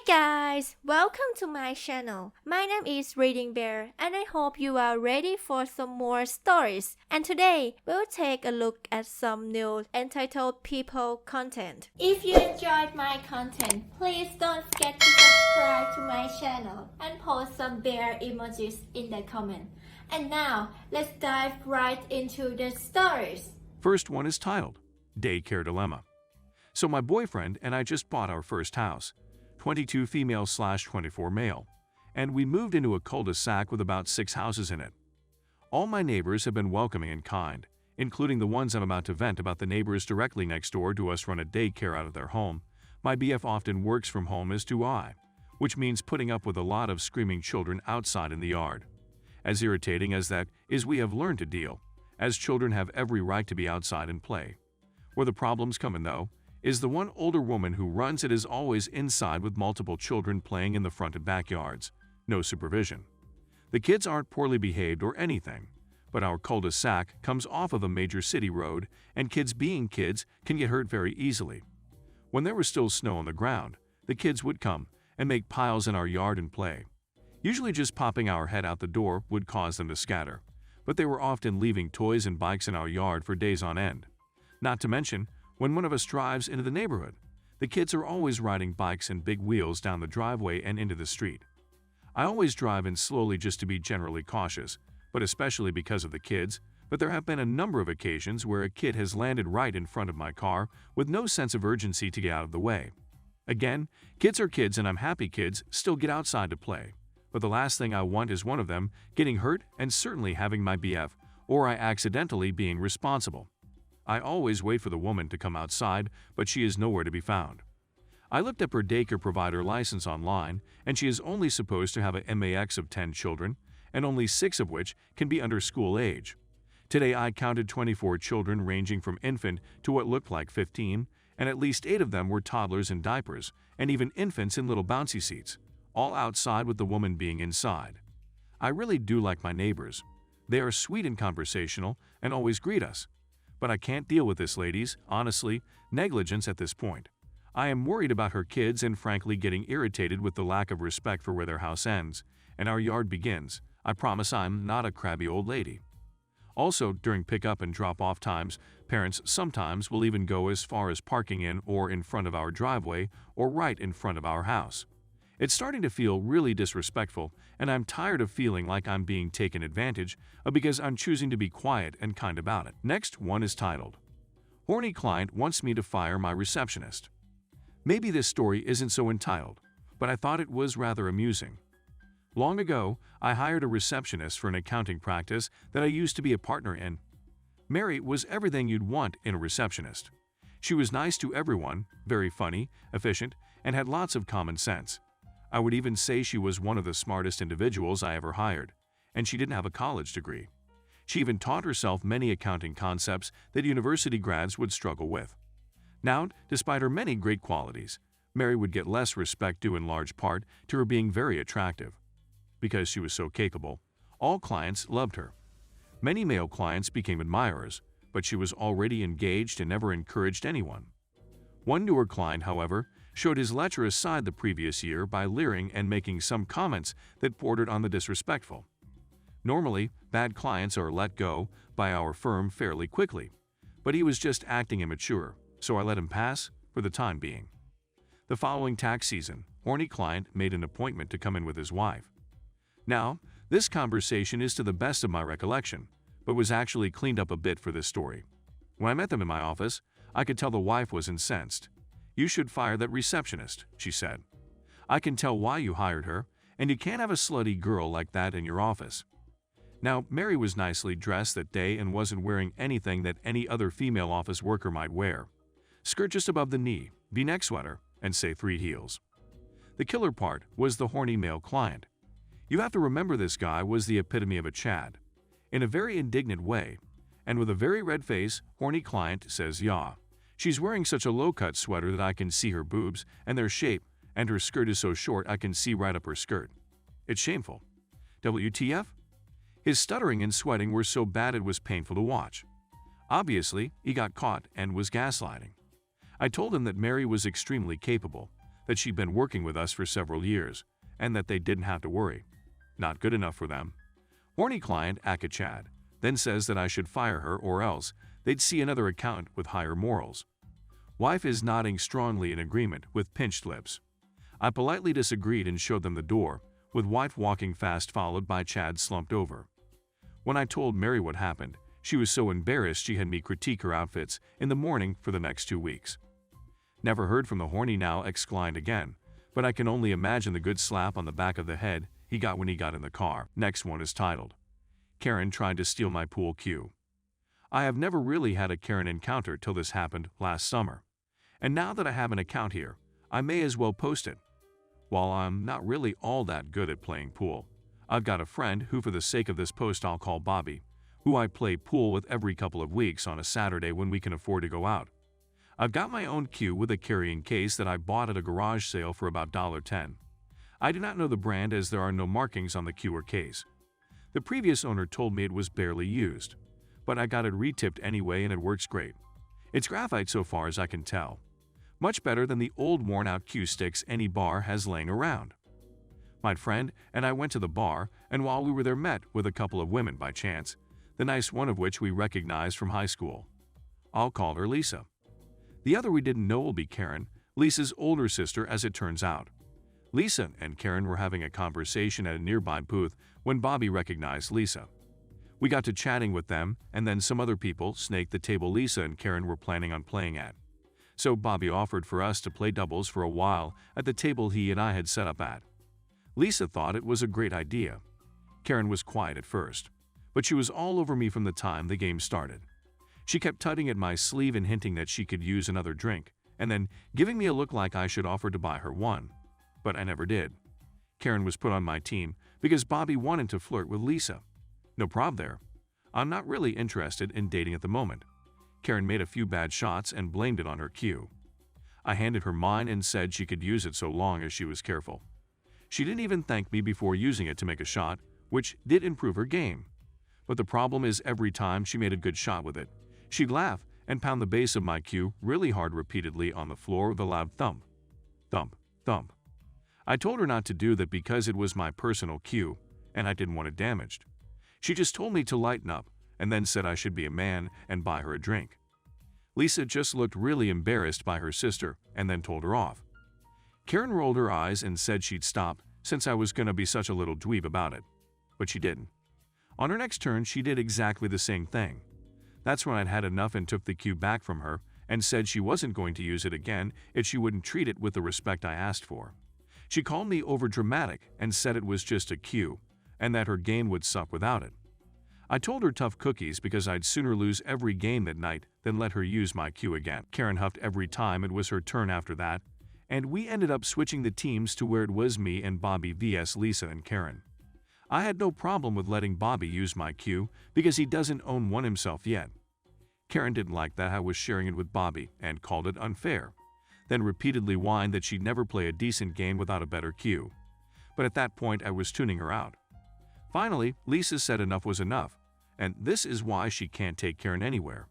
guys, welcome to my channel. My name is ReadingBear and I hope you are ready for some more stories. And today, we'll take a look at some new entitled people content. If you enjoyed my content, please don't forget to subscribe to my channel and post some bear emojis in the comment. And now, let's dive right into the stories. First one is titled, Daycare Dilemma. So my boyfriend and I just bought our first house, 22 female/24 male, and we moved into a cul-de-sac with about 6 houses in it. All my neighbors have been welcoming and kind, including the ones I'm about to vent about. The neighbors directly next door to us run a daycare out of their home. My BF often works from home, as do I, which means putting up with a lot of screaming children outside in the yard. As irritating as that is, we have learned to deal, as children have every right to be outside and play. Where the problems come in, though, is the one older woman who runs it is always inside with multiple children playing in the front and backyards. No supervision. The kids aren't poorly behaved or anything, but our cul-de-sac comes off of a major city road, and kids being kids can get hurt very easily. When there was still snow on the ground, the kids would come and make piles in our yard and play. Usually just popping our head out the door would cause them to scatter, but they were often leaving toys and bikes in our yard for days on end. Not to mention, when one of us drives into the neighborhood, the kids are always riding bikes and big wheels down the driveway and into the street. I always drive in slowly just to be generally cautious, but especially because of the kids, but there have been a number of occasions where a kid has landed right in front of my car with no sense of urgency to get out of the way. Again, kids are kids, and I'm happy kids still get outside to play, but the last thing I want is one of them getting hurt and certainly having my BF or I accidentally being responsible. I always wait for the woman to come outside, but she is nowhere to be found. I looked up her daycare provider license online, and she is only supposed to have a max of 10 children, and only 6 of which can be under school age. Today I counted 24 children ranging from infant to what looked like 15, and at least 8 of them were toddlers in diapers, and even infants in little bouncy seats, all outside with the woman being inside. I really do like my neighbors. They are sweet and conversational and always greet us. But I can't deal with this lady's, honestly, negligence at this point. I am worried about her kids and frankly getting irritated with the lack of respect for where their house ends and our yard begins. I promise I'm not a crabby old lady. Also, during pickup and drop-off times, parents sometimes will even go as far as parking in or in front of our driveway or right in front of our house. It's starting to feel really disrespectful, and I'm tired of feeling like I'm being taken advantage of because I'm choosing to be quiet and kind about it. Next one is titled, Horny Client Wants Me to Fire My Receptionist. Maybe this story isn't so entitled, but I thought it was rather amusing. Long ago, I hired a receptionist for an accounting practice that I used to be a partner in. Mary was everything you'd want in a receptionist. She was nice to everyone, very funny, efficient, and had lots of common sense. I would even say she was one of the smartest individuals I ever hired, and she didn't have a college degree. She even taught herself many accounting concepts that university grads would struggle with. Now, despite her many great qualities, Mary would get less respect due in large part to her being very attractive. Because she was so capable, all clients loved her. Many male clients became admirers, but she was already engaged and never encouraged anyone. One newer client, however, showed his lecherous side the previous year by leering and making some comments that bordered on the disrespectful. Normally, bad clients are let go by our firm fairly quickly, but he was just acting immature, so I let him pass for the time being. The following tax season, Horny Client made an appointment to come in with his wife. Now, this conversation is to the best of my recollection, but was actually cleaned up a bit for this story. When I met them in my office, I could tell the wife was incensed. "You should fire that receptionist," she said. "I can tell why you hired her, and you can't have a slutty girl like that in your office." Now, Mary was nicely dressed that day and wasn't wearing anything that any other female office worker might wear. Skirt just above the knee, V-neck sweater, and say 3 heels. The killer part was the horny male client. You have to remember this guy was the epitome of a Chad. In a very indignant way, and with a very red face, Horny Client says, "Yeah. She's wearing such a low-cut sweater that I can see her boobs and their shape, and her skirt is so short I can see right up her skirt. It's shameful. WTF?" His stuttering and sweating were so bad it was painful to watch. Obviously, he got caught and was gaslighting. I told him that Mary was extremely capable, that she'd been working with us for several years, and that they didn't have to worry. Not good enough for them. Horny Client, aka Chad, then says that I should fire her or else they'd see another accountant with higher morals. Wife is nodding strongly in agreement with pinched lips. I politely disagreed and showed them the door, with wife walking fast followed by Chad slumped over. When I told Mary what happened, she was so embarrassed she had me critique her outfits in the morning for the next 2 weeks. Never heard from the horny now ex-client again, but I can only imagine the good slap on the back of the head he got when he got in the car. Next one is titled, Karen Tried to Steal My Pool Cue. I have never really had a Karen encounter till this happened last summer. And now that I have an account here, I may as well post it. While I'm not really all that good at playing pool, I've got a friend who for the sake of this post I'll call Bobby, who I play pool with every couple of weeks on a Saturday when we can afford to go out. I've got my own cue with a carrying case that I bought at a garage sale for about $1.10. I do not know the brand as there are no markings on the cue or case. The previous owner told me it was barely used, but I got it retipped anyway and it works great. It's graphite so far as I can tell. Much better than the old worn-out cue sticks any bar has laying around. My friend and I went to the bar, and while we were there met with a couple of women by chance, the nice one of which we recognized from high school. I'll call her Lisa. The other we didn't know will be Karen, Lisa's older sister as it turns out. Lisa and Karen were having a conversation at a nearby booth when Bobby recognized Lisa. We got to chatting with them, and then some other people snaked the table Lisa and Karen were planning on playing at. So Bobby offered for us to play doubles for a while at the table he and I had set up at. Lisa thought it was a great idea. Karen was quiet at first, but she was all over me from the time the game started. She kept tugging at my sleeve and hinting that she could use another drink, and then giving me a look like I should offer to buy her one. But I never did. Karen was put on my team because Bobby wanted to flirt with Lisa. No prob there. I'm not really interested in dating at the moment. Karen made a few bad shots and blamed it on her cue. I handed her mine and said she could use it so long as she was careful. She didn't even thank me before using it to make a shot, which did improve her game. But the problem is every time she made a good shot with it, she'd laugh and pound the base of my cue really hard repeatedly on the floor with a loud thump. Thump, thump. I told her not to do that because it was my personal cue, and I didn't want it damaged. She just told me to lighten up, and then said I should be a man and buy her a drink. Lisa just looked really embarrassed by her sister and then told her off. Karen rolled her eyes and said she'd stop since I was going to be such a little dweeb about it. But she didn't. On her next turn, she did exactly the same thing. That's when I'd had enough and took the cue back from her and said she wasn't going to use it again if she wouldn't treat it with the respect I asked for. She called me overdramatic and said it was just a cue and that her game would suck without it. I told her tough cookies because I'd sooner lose every game that night than let her use my cue again. Karen huffed every time it was her turn after that, and we ended up switching the teams to where it was me and Bobby vs Lisa and Karen. I had no problem with letting Bobby use my cue because he doesn't own one himself yet. Karen didn't like that I was sharing it with Bobby and called it unfair, then repeatedly whined that she'd never play a decent game without a better cue. But at that point I was tuning her out. Finally, Lisa said enough was enough, and this is why she can't take Karen anywhere.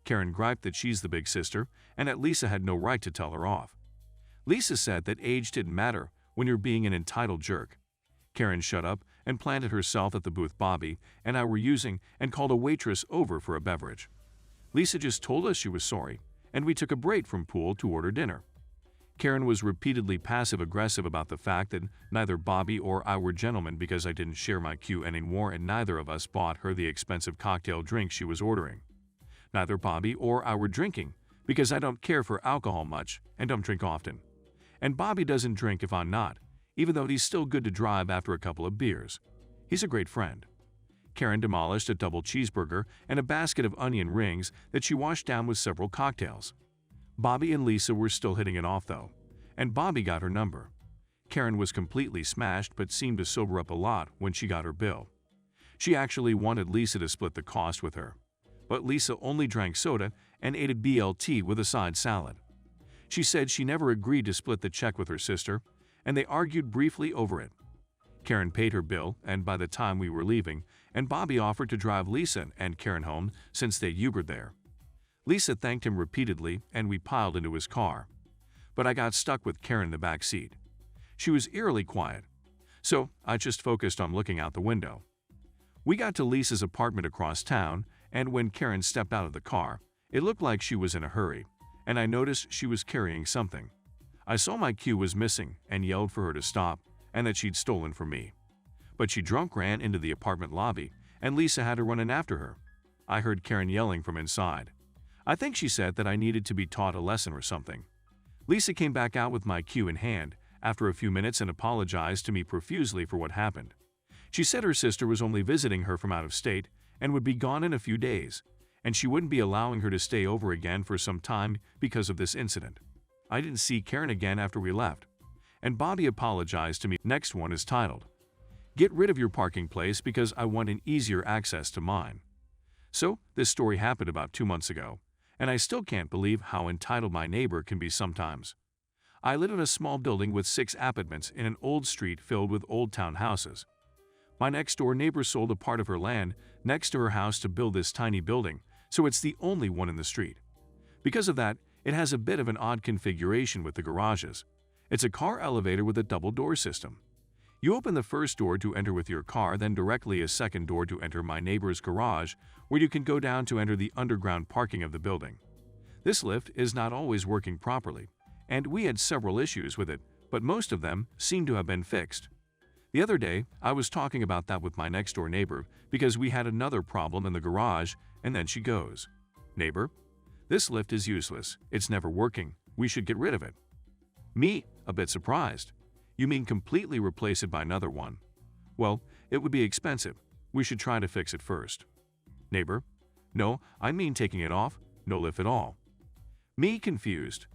Karen griped that she's the big sister and that Lisa had no right to tell her off. Lisa said that age didn't matter when you're being an entitled jerk. Karen shut up and planted herself at the booth Bobby and I were using and called a waitress over for a beverage. Lisa just told us she was sorry, and we took a break from pool to order dinner. Karen was repeatedly passive-aggressive about the fact that neither Bobby or I were gentlemen because I didn't share my cue anymore and neither of us bought her the expensive cocktail drink she was ordering. Neither Bobby or I were drinking because I don't care for alcohol much and don't drink often. And Bobby doesn't drink if I'm not, even though he's still good to drive after a couple of beers. He's a great friend. Karen demolished a double cheeseburger and a basket of onion rings that she washed down with several cocktails. Bobby and Lisa were still hitting it off though, and Bobby got her number. Karen was completely smashed but seemed to sober up a lot when she got her bill. She actually wanted Lisa to split the cost with her, but Lisa only drank soda and ate a BLT with a side salad. She said she never agreed to split the check with her sister, and they argued briefly over it. Karen paid her bill, and by the time we were leaving, and Bobby offered to drive Lisa and Karen home since they Ubered there. Lisa thanked him repeatedly, and we piled into his car. but I got stuck with Karen in the back seat. She was eerily quiet, so I just focused on looking out the window. We got to Lisa's apartment across town, and when Karen stepped out of the car, it looked like she was in a hurry, and I noticed she was carrying something. I saw my cue was missing and yelled for her to stop and that she'd stolen from me. But she drunk ran into the apartment lobby, and Lisa had to run in after her. I heard Karen yelling from inside. I think she said that I needed to be taught a lesson or something. Lisa came back out with my cue in hand after a few minutes and apologized to me profusely for what happened. She said her sister was only visiting her from out of state and would be gone in a few days, and she wouldn't be allowing her to stay over again for some time because of this incident. I didn't see Karen again after we left, and Bobby apologized to me. Next one is titled, "Get rid of your parking place because I want an easier access to mine." So, this story happened about 2 months ago, and I still can't believe how entitled my neighbor can be sometimes. I live in a small building with 6 apartments in an old street filled with old town houses. My next-door neighbor sold a part of her land next to her house to build this tiny building, so it's the only one in the street. Because of that, it has a bit of an odd configuration with the garages. It's a car elevator with a double-door system. You open the first door to enter with your car, then directly a second door to enter my neighbor's garage, where you can go down to enter the underground parking of the building. This lift is not always working properly, and we had several issues with it, but most of them seem to have been fixed. The other day, I was talking about that with my next-door neighbor because we had another problem in the garage, and then she goes, "Neighbor, this lift is useless. It's never working. We should get rid of it." Me, a bit surprised. "You mean completely replace it by another one?" "Well, it would be expensive. We should try to fix it first." Neighbor, "No, I mean taking it off. No lift at all." Me, confused.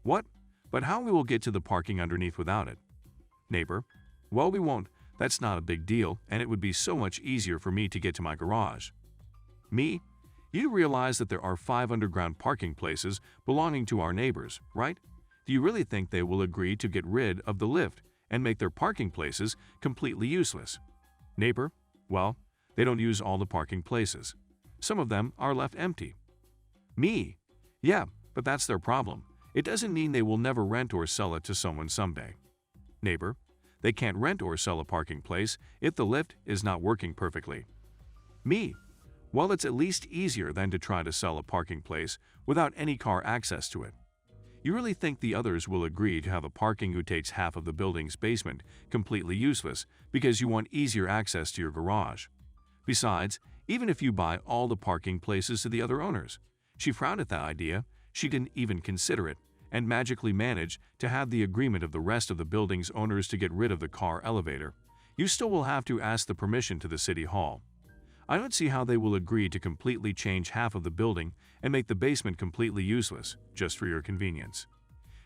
"What? But how we will get to the parking underneath without it?" Neighbor, "Well, we won't. That's not a big deal, and it would be so much easier for me to get to my garage." Me, "You realize that there are 5 underground parking places belonging to our neighbors, right? Do you really think they will agree to get rid of the lift and make their parking places completely useless?" Neighbor, "Well, they don't use all the parking places. Some of them are left empty." Me, "Yeah, but that's their problem. It doesn't mean they will never rent or sell it to someone someday." Neighbor, "They can't rent or sell a parking place if the lift is not working perfectly." Me, "Well, it's at least easier than to try to sell a parking place without any car access to it. You really think the others will agree to have a parking who takes half of the building's basement completely useless because you want easier access to your garage? Besides, even if you buy all the parking places to the other owners," she frowned at that idea, she didn't even consider it, and magically managed to have the agreement of the rest of the building's owners to get rid of the car elevator, "you still will have to ask the permission to the city hall. I don't see how they will agree to completely change half of the building and make the basement completely useless, just for your convenience."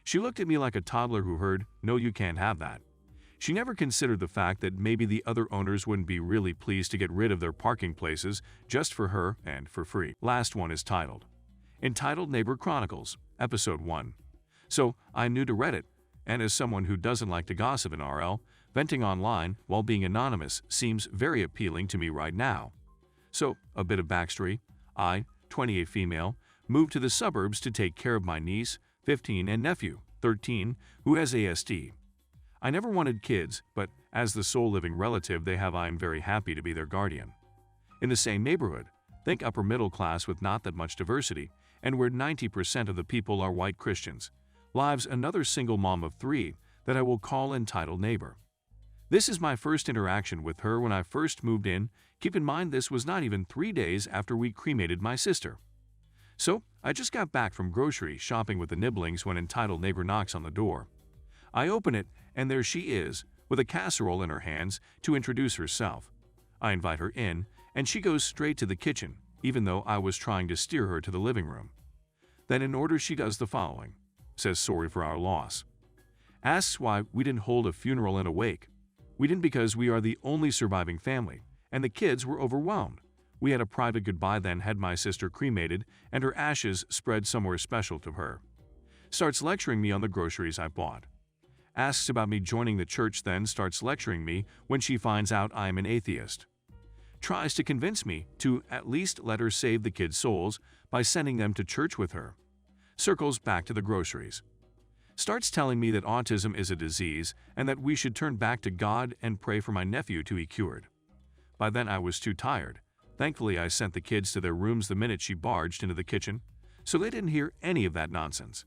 She looked at me like a toddler who heard, "No, you can't have that." She never considered the fact that maybe the other owners wouldn't be really pleased to get rid of their parking places just for her and for free. Last one is titled, Entitled Neighbor Chronicles, Episode 1. So, I'm new to Reddit, and as someone who doesn't like to gossip in RL, venting online while being anonymous seems very appealing to me right now. So, a bit of backstory. I, 28 female, moved to the suburbs to take care of my niece, 15, and nephew, 13, who has ASD. I never wanted kids, but as the sole living relative they have, I am very happy to be their guardian. In the same neighborhood, think upper middle class with not that much diversity, and where 90% of the people are white Christians, lives another single mom of 3 that I will call entitled neighbor. This is my first interaction with her when I first moved in. Keep in mind this was not even 3 days after we cremated my sister. So, I just got back from grocery shopping with the nibblings when entitled neighbor knocks on the door. I open it, and there she is, with a casserole in her hands, to introduce herself. I invite her in, and she goes straight to the kitchen, even though I was trying to steer her to the living room. Then in order she does the following. Says sorry for our loss. Asks why we didn't hold a funeral and a wake. We didn't because we are the only surviving family, and the kids were overwhelmed. We had a private goodbye, then had my sister cremated and her ashes spread somewhere special to her. Starts lecturing me on the groceries I bought. Asks about me joining the church, then starts lecturing me when she finds out I am an atheist. Tries to convince me to at least let her save the kids' souls by sending them to church with her. Circles back to the groceries. starts telling me that autism is a disease and that we should turn back to God and pray for my nephew to be cured. By then I was too tired. Thankfully, I sent the kids to their rooms the minute she barged into the kitchen, so they didn't hear any of that nonsense.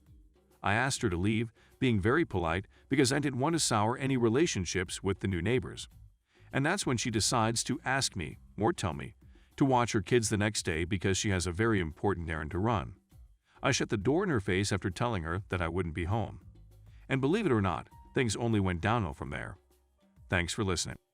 I asked her to leave, being very polite because I didn't want to sour any relationships with the new neighbors. And that's when she decides to ask me, or tell me, to watch her kids the next day because she has a very important errand to run. I shut the door in her face after telling her that I wouldn't be home. And believe it or not, things only went downhill from there. Thanks for listening.